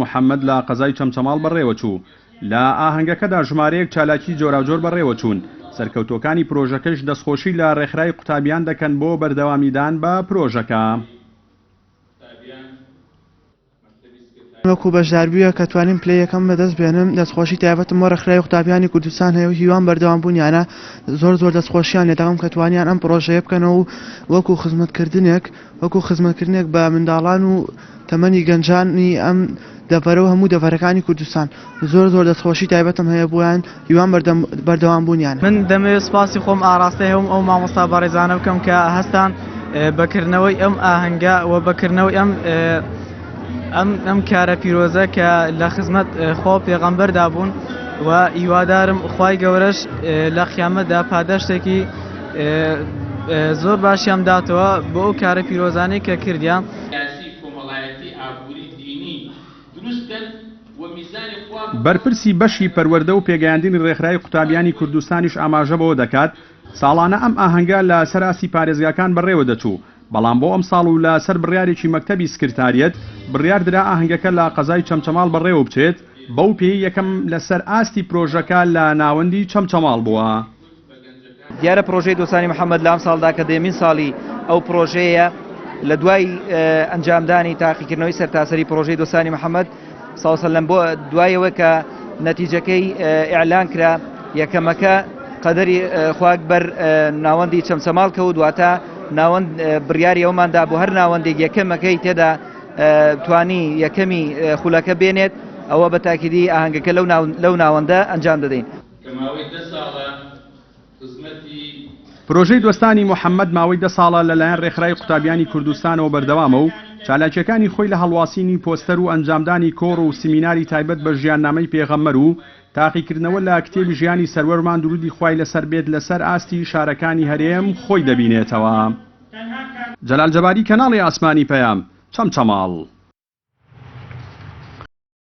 محەممەد لە قەزای چەمچەماڵ بەڕێوەچوو لە ئاهەنگەکەدا ژمارەیەک چالاکی جۆراوجۆر بەڕێوەچوون سەرکەوتوەکانی پرۆژەکەش دەستخۆشی لە ڕێکخراوی قوتابیان دەکەن بۆ بەردەوامیدان بە پرۆژەکە. وەکو بەشداربووە کە توانین پلەی یەکەم بەدەست بێنم دەستخۆشی تایبەتم بۆ ڕێکخراوی قوتابیانی کوردستان هەیە و هیوان بەردەوامبوونیانە زۆر دەستخۆشییان لێداوم کە توانیان ئەم پرۆژەیە بکەنەوە و وەکو خزمەتکردنێک بە منداڵان و تەمەنی گەنجانی ئەم دەڤەرە و هەموو دەڤەرەکانی کوردستان زۆر دەستخۆشی تایبەتم هەیە بۆیان هیوان بەردەوامبوونیان. من دەمەوێت سپاسی خۆم ئاراستەی هەم ئەو مامۆستا بەڕێزانە بکەم کە هەستان بەکردنەوەی ئەم ئاهەنگە و بەکردنەوەی ئەم کارە پیرۆزە کە لە خزمەت خۆ پێغەمبەردا بوون و هیوادارم خوای گەورەش لە قیامەتدا پاداشتێکی زۆر باشیان داتەوە بۆ ئەو کارە پیرۆزانەی کە کردیان. بەرپرسی بەشی پەروەردە و پێگەیاندنی ڕێکخراوی قوتابیانی کوردستانیش ئاماژە بەوە دەکات ساڵانە ئەم ئاهەنگە لە سەراسی پارێزگاکان بەڕێوە دەچوو بەڵام بۆ ئەم ساڵ و لە سەر بڕیارێکی مەکتەبی سکرتاریەت بڕیار درا ئاهەنگەکە لە قەزای چەمچەماڵ بەڕێوە بچێت بەو پێی یەکەم لەسەر ئاستی پرۆژەکە لە ناوەندی چەمچەماڵ بووە. دیارە پرۆژەی دۆستانی محەممەد لام ساڵدا کە دێمین ساڵی ئەو پرۆژەیە لە دوای ئەنجامدانی تاقیکردنەوەی سەرتاسەری پرۆژەی دۆستانی محەممەد ساوسەلەم بۆ دوایەوە کە نەتیجەکەی ئیعلان کرا یەکەمەکە قەدەری خواکبەر ناوەندی چەمچەماڵ کەوت دواتە ناوەند بڕیاری ئەوماندا بۆ هەر ناوەندێک یەکەمەکەی تێدا توانی یەکەمی خولەکە بێنێت ئەوە بە تاکیدی ئاهەنگەکە لەو ناوەندە ئەنجام دەدەین. پرۆژەی دۆستانی محەممەد ماوەی 10 ساڵە لەلایەن ڕێکخراوی قوتابیانی کوردستانەوە بەردەوامە و چالاکیەکانی خۆی لە هەڵواسینی پۆستەر و ئەنجامدانی کۆڕ و سمیناری تایبەت بە ژیاننامەی پێغەمبەر و تاقیکردنەوە لە کتێبی ژیانی سەروەرمان درودی خوای لەسەر بێت لەسەر ئاستی شارەکانی هەرێم خۆی دەبینێتەوە. جەلال جەباری کەناڵی ئاسمانی پەیام چەمچەماڵ.